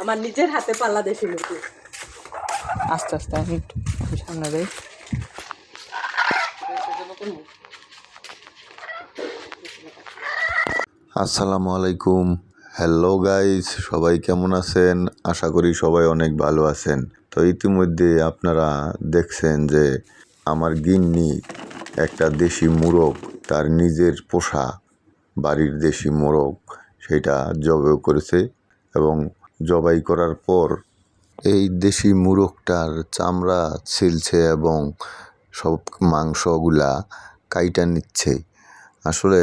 আমার নিজের হাতে পাল্লা দেশি মুরগি। আস্তে আস্তে আমি একটু সামনে যাই। আসসালামু আলাইকুম, হ্যালো গাইস, সবাই কেমন আছেন? আশা করি সবাই অনেক ভালো আছেন। তো ইতিমধ্যে আপনারা দেখছেন যে আমার গিন্নি একটা দেশি মোরগ, তার নিজের পোষা বাড়ির দেশি মোরগ, সেটা জবাই করেছে এবং জবাই করার পর এই দেশি মোরগটার চামড়া ছিলছে এবং সব মাংসগুলা কাইটা নিচ্ছে। আসলে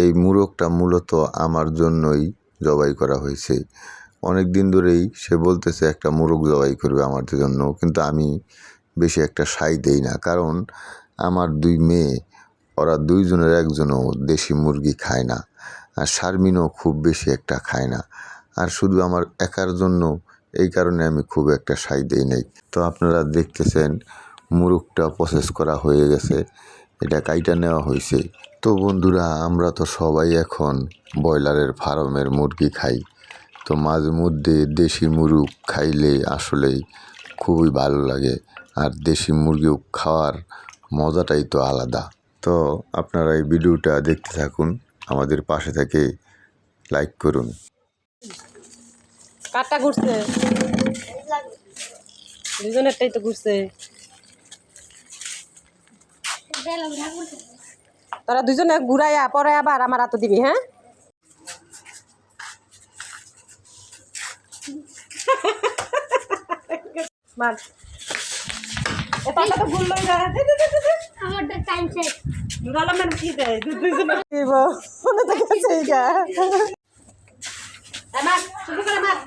এই মোরগটা মূলত আমার জন্যই জবাই করা হয়েছে। অনেক দিন ধরেই সে বলতেছে একটা মোরগ জবাই করবে আমার জন্য, কিন্তু আমি বেশি একটা সাই দেই না, কারণ আমার দুই মেয়ে, ওরা দুইজনের একজনও দেশি মুরগি খায় না, আর শারমিনও খুব বেশি একটা খায় না, আর শুধু আমার একার জন্য, এই কারণে আমি খুব একটা সাই দেই নাই। তো আপনারা দেখতেছেন মোরগটা প্রসেস করা হয়ে গেছে, এটা কাইটা নেওয়া হয়েছে। তো বন্ধুরা, আমরা তো সবাই এখন ব্রয়লারের ফার্মের মুরগি খাই, তো মাঝে মধ্যে দেশি মুরগ খাইলে আসলেই খুবই ভালো লাগে, আর দেশি মুরগিও খাওয়ার মজাটাই তো আলাদা। তো আপনারা এই ভিডিওটা দেখতে থাকুন, আমাদের পাশে থেকে লাইক করুন। কাটা ঘুরছে, দুজনেরটাই তো ঘুরছে। তোরা দুজনে ঘুরাইয়া পরে আবার আমার হাতে দিবি। হ্যাঁ, মার এটা তো ভুল লই না। আমারটা টাইম সেট নুরালা মান কি দেয় দুজনে দিব মনে তো গেছে এইটা। মার শুরু করে মার,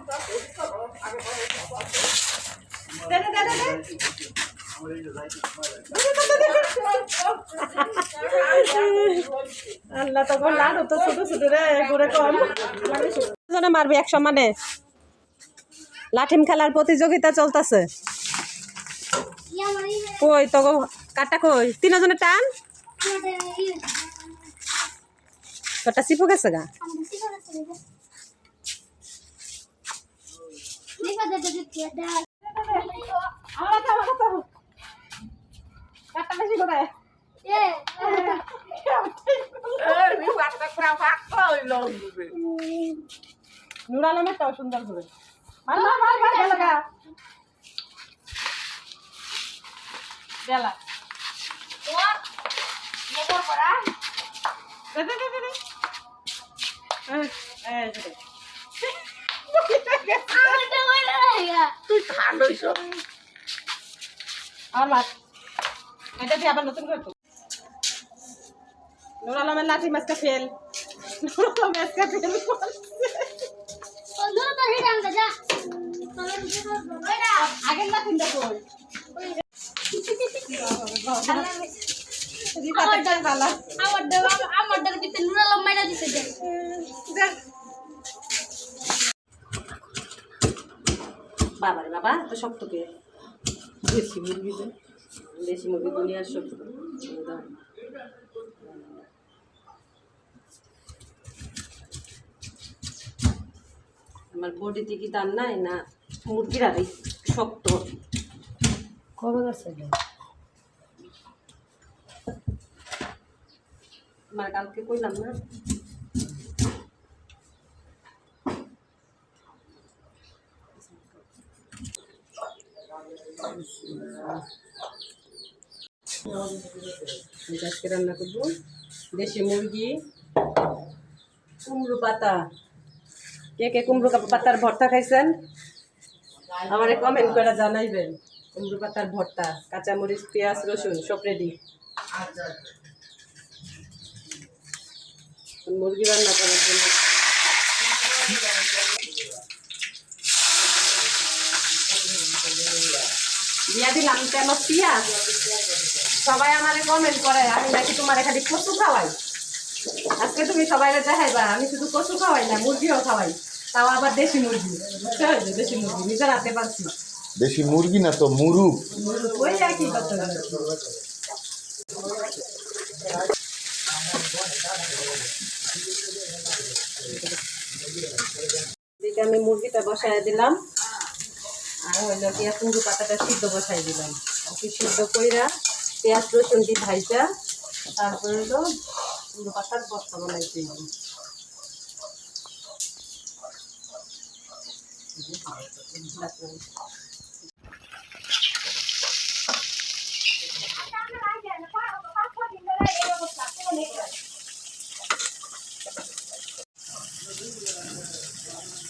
দে দে দে দে। আল্লাহ তো বল লাড়ু তো ছোট ছোট রে ঘুরে কম জনে মারবি এক সমানে। লাঠিম খেলার প্রতিযোগিতা চলতেছে। কই তো কাটা কই তিনজনে টান তোরটা চিপু গেছে গা। কাটা বেশি করে নুর আলমেরটাও সুন্দর করে মার মার মার মার গেল গা বেলা তুই খালোইছ আমার এটা দিয়ে আবার নতুন করে নুর আলমের লাঠি মাছটা ফেল। নুর আলম মাছটা ফেল আগের লাঠি দেখো বাবা রে বাবা তো শক্ত কে দেশি মুরগি, দেশি মুরগি দুনিয়ার শক্ত। আমার বডিতে কি দান নাই না মুরগির আর শক্ত কবে গেছে আমার কালকে কইলাম না। আজকে রান্না করবো দেশি মুরগি, কুমড়ো পাতা। কে কে কুমড়ো পাতার ভর্তা খাইছেন আমারে কমেন্ট করে জানাইবেন। কুমড়ো পাতার ভর্তা, কাঁচামরিচ, পেঁয়াজ, রসুন সব রেডি। মুরগি রান্না করার জন্য দিয়া দিলাম তেল পেঁয়াজ। সবাই আমারে কমেন্ট করে আমি নাকি তোমার খালি কচু খাওয়াই। আজকে তুমি সবাই দেখাইবা আমি শুধু কচু খাওয়াই না, মুরগিও খাওয়াই, তাও আবার দেশি মুরগি। বুঝতে হয়েছে দেশি মুরগি নিজের হাতে পারছি। দেশি মুরগি না তো মুরগ, ওই একই কথা। এদিকে আমি মুরগিটা বসায় দিলাম আর হইলো কি কুমড়ো পাতাটা সিদ্ধ বসাই দিলাম ওকে সিদ্ধ কইরা পেঁয়াজ রসুন দিয়ে ভাইজা তারপরে হলো কুমড়ো পাতার বস্তা বানাইতে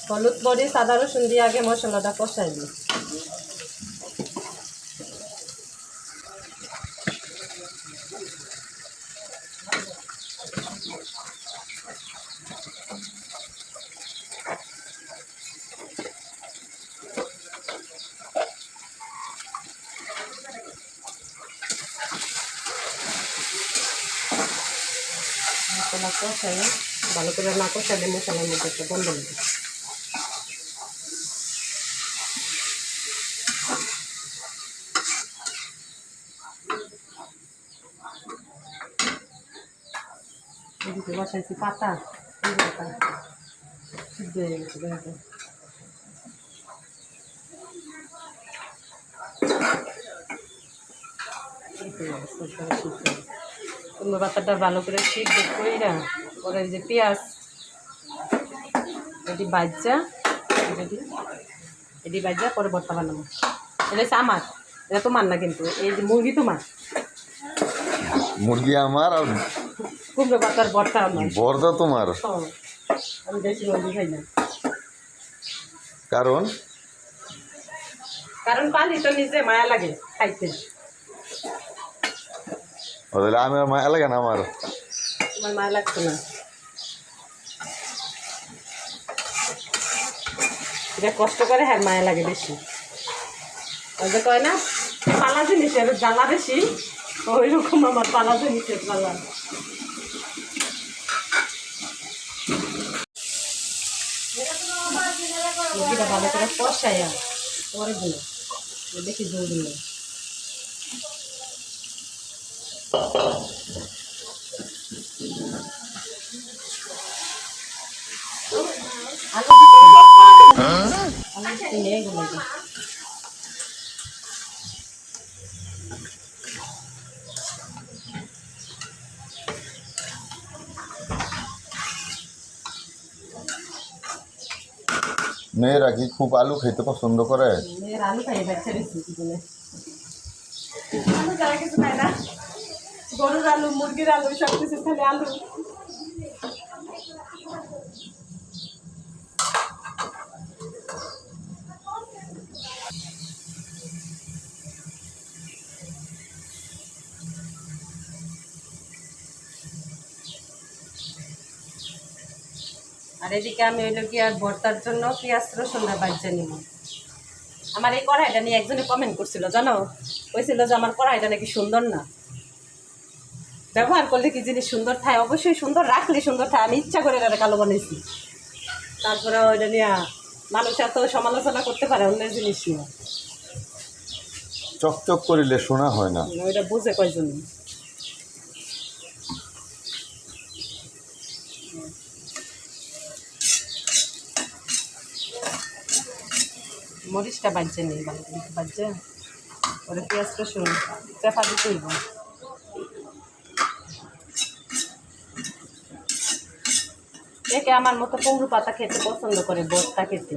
হলুদ মরিচ আদা রসুন দিয়ে আগে মশলাটা কষাই দিই মশলা কষাই ভালো করে না কষালে মশলার মধ্যে একটা গন্ধ লাগে এদিকে বসাইছি পাতা সিদ্ধ হয়ে গেছে দেখো কুমড়ো পাতাটা ভালো করে সিদ্ধ কইরা পরে যে পেঁয়াজ এটি বাজ্যা এটি বাজ্যা পরে ভর্তা বানাবো এটা হচ্ছে আমার এটা তোমার না কিন্তু এই যে মুরগি তোমার মুরগি আমার আর কুমড়ো পাতার ভর্তা আমার বর্দা তোমার। আমি বেশি মুরগি খাই না কারণ কারণ পানি তো নিজে মায়া লাগে খাইতে আমার মায়া লাগে না আমার তোমার মায়া লাগতো না এটা কষ্ট করে হ্যাঁ মায়া লাগে বেশি ওই যে কয় না পালা জিনিসের জ্বালা বেশি ওই রকম আমার পালা জিনিসের জ্বালা মুরগিটা ভালো করে কষাইয়া পরে দিল দেখি জল দিল আলু নিয়ে গেল মেয়েরা কি খুব আলু খেতে পছন্দ করে? মেয়ের আলু খাই বাচ্চা বেশি বলে আলু যারা কিছু খায় না গরুর আলু মুরগির আলু সব কিছু খালি আলু আর এদিকে আমি হইলো কি আর ভর্তার জন্য পেঁয়াজ রসুনটা বাজ্যা নিব আমার এই কড়াইটা নিয়ে একজনে কমেন্ট করছিল জানো বলছিল যে আমার কড়াইটা নাকি সুন্দর না ব্যবহার করলে কি জিনিস সুন্দর থাকে অবশ্যই সুন্দর রাখলে সুন্দর থাকে আমি ইচ্ছা করে এটা কালো বানিয়েছি তারপরে ওইটা নিয়ে মানুষ এত সমালোচনা করতে পারে অন্য জিনিস নিয়ে চকচক করিলে শোনা হয় না ওইটা বুঝে কয়জন মরিচটা বাজছে নেই ভালো করে বাজছে ওরা পেঁয়াজ রসুন চেপা দিতে হইব একে আমার মতো কুমড়ো পাতা খেতে পছন্দ করে ভর্তা খেতে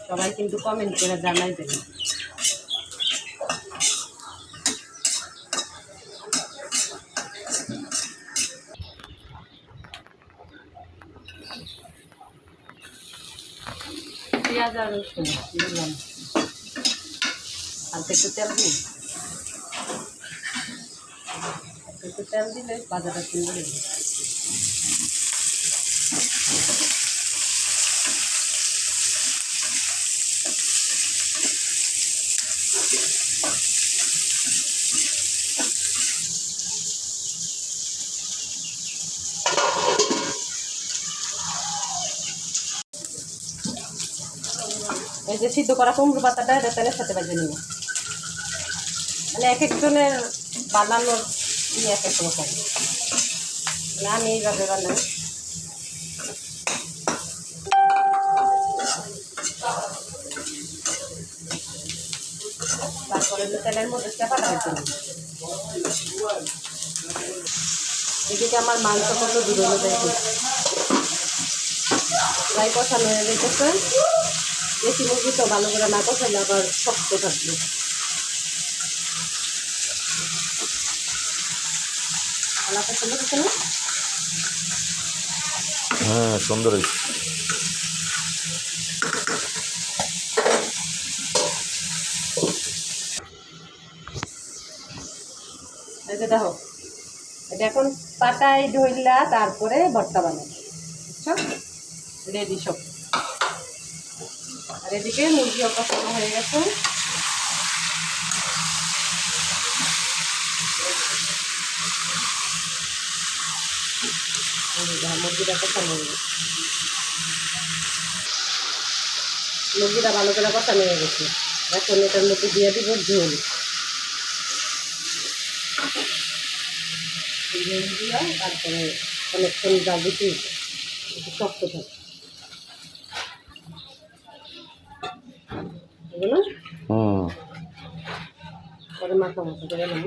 সবাই কিন্তু কমেন্ট করে জানাই দেবে পেঁয়াজ আর রসুন দিলাম আর একটু তেল দিই একটু তেল দিলে বাজারটা সুন্দর হবে এই যে সিদ্ধ করা কুমড়ো পাতাটা এটা তেলের সাথে বাজিয়ে নেব মানে এক একজনের বানানোর এক এক রকম আমি এইভাবে বানাই তেলের মধ্যে চাপা রাখতে হবে। এদিকে আমার মাংস কত দূর হলো দেখি, প্রায় কষানো হয়ে যেতেছে। দেশি মুরগি তো ভালো করে না কষাইলে আবার শক্ত থাকবে। আলাদা সুন্দর হচ্ছে না? হ্যাঁ, সুন্দর হয়েছে। এই যে দেখো, এটা এখন পাটায় ধরলা তারপরে ভর্তা বানাবো, বুঝছো? রেডি সব। আর এদিকে মুরগিও কষানো হয়ে গেছে। মুরগিটা কষানো হয়ে গেছে, মুরগিটা ভালো করে কষানো হয়ে গেছে। এখন এটার মধ্যে দিয়ে দিব ঝোল। ঝোল দিয়ে তারপরে অনেকক্ষণ যা দিতে একটু শক্ত থাকে এগুলো, পরে মাখা মাখা করে নেব।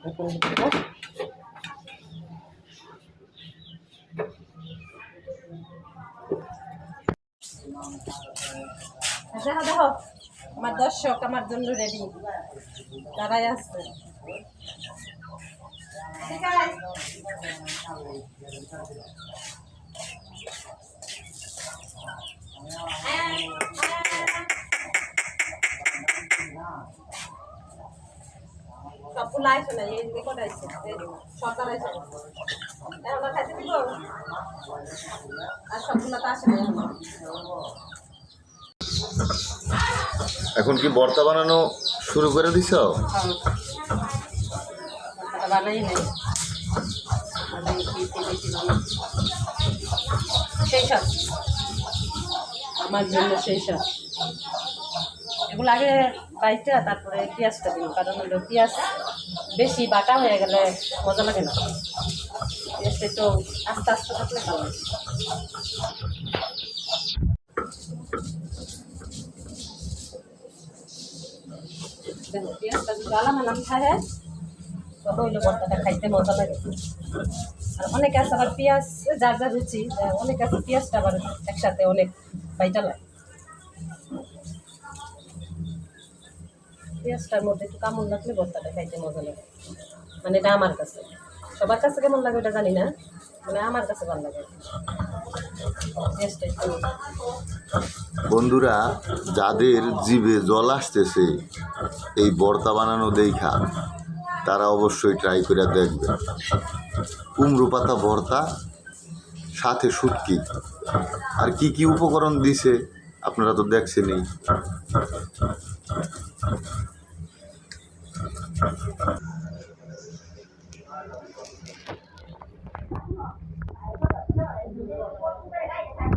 এখন দেখো দেখো, আমার দর্শক আমার জন্য রেডি, তারাই আসছে। সবগুলো আইসো না, এই দিকে কটা আইসো, সরকার আইসো আমরা খাইতে দিব। আর সবগুলো তো আসে না। এখন কি ভর্তা বানানো শুরু করে দিছ? বানাই নাই, সেই সব আমার জন্য সেই সব। এগুলো আগে বাইটা তারপরে পেঁয়াজটা দিই, কারণ হলো পেঁয়াজ বেশি বাটা হয়ে গেলে মজা লাগে না। পেঁয়াজটা একটু আস্তে আস্তে থাকলে ভালো লাগে। দেখো পেঁয়াজটা যদি আলাদা খায় তবে হইলো ভর্তাটা খাইতে মজা লাগে। আর অনেকে আছে আবার পেঁয়াজ, যার যার রুচি, অনেকে আছে পেঁয়াজটা আবার একসাথে অনেক বাইটা লাগে। পেঁয়াজটার মধ্যে একটু কামড় লাগলে ভর্তাটা খাইতে মজা লাগে। মানে এটা আমার কাছে, সবার কাছে কেমন লাগে ওটা জানি না, মানে আমার কাছে ভালো লাগে পেঁয়াজটা একটু। বন্ধুরা, যাদের জিভে জল আসতেছে এই ভর্তা বানানো দেখা, তারা অবশ্যই ট্রাই করে দেখবে। কুমড়ো পাতা ভর্তা, সাথে শুটকি, আর কি কি উপকরণ দিছে আপনারা তো দেখছেনই।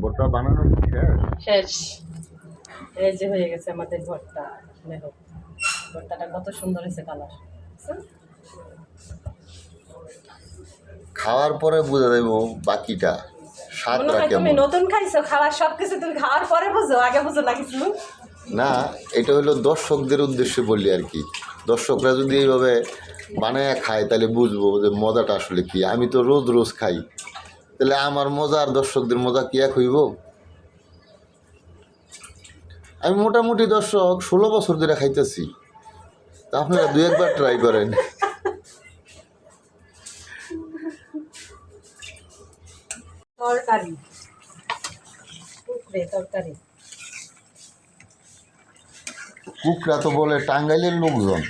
ভর্তা বানানো শেষ, এই যে হয়ে গেছে আমাদের ভর্তা। দেখো ভর্তাটা কত সুন্দর হয়েছে কালার। খাওয়ার পরে বোঝা যাইব বাকিটা স্বাদটা কেমন। তুমি নতুন খাইছো, খাওয়ার সবকিছু তুমি খাওয়ার পরে বুঝো, আগে বুঝো না কিছু না, এটা হলো দর্শকদের উদ্দেশ্যে বললি আর কি। দর্শকরা যদি এইভাবে বানায় খায় তাহলে বুঝবো যে মজাটা আসলে কি। আমি তো রোজ রোজ খাই, তাহলে আমার মজা আর দর্শকদের মজা কি এক হইব? আমি মোটামুটি দর্শক 16 বছর ধরে খাইতেছি, তা আপনারা 2-1 বার ট্রাই করেন। তরকারি, তরকারি কুকরা তো বলে টাঙ্গাইলের লোকজন।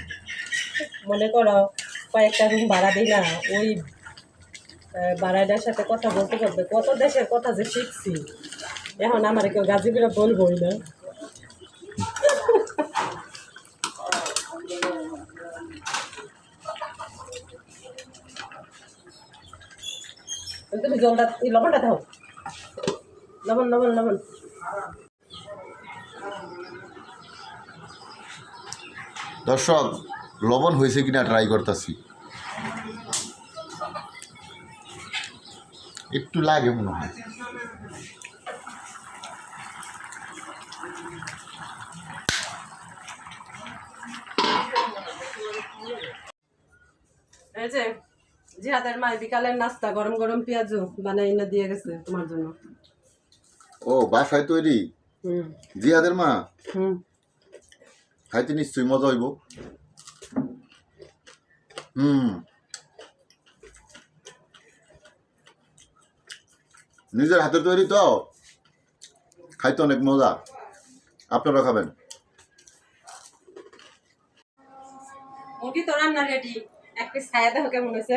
মনে করো কয়েকটা রুম ভাড়া দিই না, ওই ভাড়াটার সাথে কথা বলতে বলতে কত দেশের কথা যে শিখছি। এখন আমার কেউ গাজীপুরে বলবই না। তুমি জলটা লবণটা দাও, লবণ লবণ লবণ। দর্শক, লবণ হয়েছে কিনা ট্রাই করতেছি। একটু লাগে মনে হয়। এই যে জিহাদের মায়ের বিকালের নাস্তা গরম গরম পেঁয়াজু বানাই না দিয়ে গেছে তোমার জন্য। ও বাসায় তৈরি হুম জিহাদের মা হুম। খাইতে নিশ্চয়ই মজা হইব। হুম, নিজের হাতে তৈরি তো খাইতে অনেক মজা। আপনারা খাবেন। মুরগি তো রান্না রেডি, এক পিস খাইয়া দেখো কেমন হয়েছে।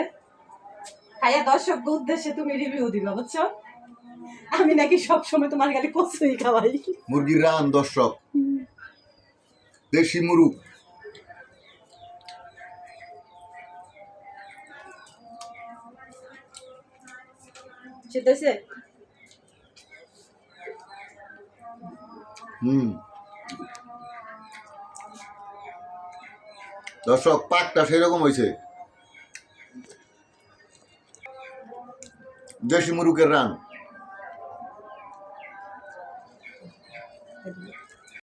খাইয়া দর্শককে উদ্দেশ্যে তুমি রিভিউ দিবা, বুঝছো? আমি নাকি সবসময় তোমার খালি কচুই খাওয়াই। মুরগির রান দর্শক, দেশি মুরগ। সিদ্ধ হয়েছে? হুম, দর্শক পাকটা সেই রকম হয়েছে, দেশি মুরগের রান।